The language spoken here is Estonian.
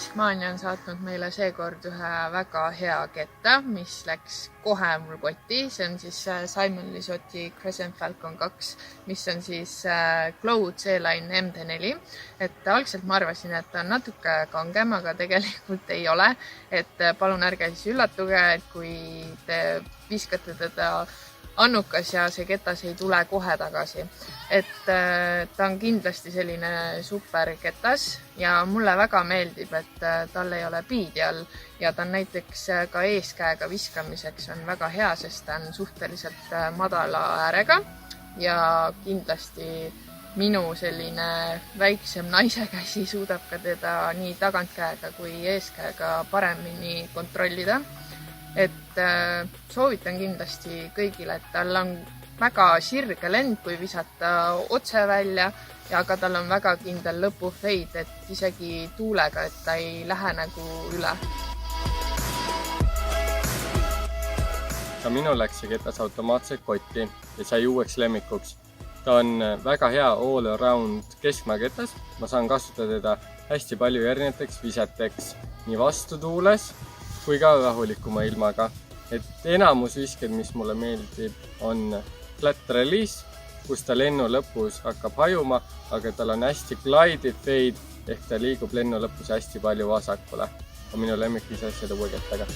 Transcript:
Discmania on saatnud meile seekord ühe väga hea ketta, mis läks kohe mul kotti. See on siis Simon Lisotti Crescent Falcon 2, mis on siis Glow C-Line MT4. Et algselt ma arvasin, et ta on natuke kangem, aga tegelikult ei ole. Et palun ärge siis üllatuge, et kui te viskate teda annukas ja see ketas ei tule kohe tagasi. Et ta on kindlasti selline super ketas ja mulle väga meeldib, et tal ei ole piidi all ja ta on näiteks ka eeskäega viskamiseks on väga hea, sest ta on suhteliselt madala äärega ja kindlasti minu selline väiksem naise käsi suudab ka teda nii tagantkäega kui eeskäega paremini kontrollida. Et soovitan kindlasti kõigile, et tal on väga sirge lend, kui visata otse välja, ja ka tal on väga kindel lõpufeid, et isegi tuulega, et ta ei lähe nagu üle. Ka minul läks see ketas automaatselt kotti ja sai uueks lemmikuks. Ta on väga hea all-around keskmaaketas. Ma saan kasutada teda hästi palju erinevateks viseteks nii vastutuules kui ka rahulikuma ilmaga. Et enamus visked, mis mulle meeldib, on flat release, kus ta lennu lõpus hakkab hajuma, aga tal on hästi glided fade ehk ta liigub lennu lõpus hästi palju vasakule. On minu lemmik ise seda uue kettaga.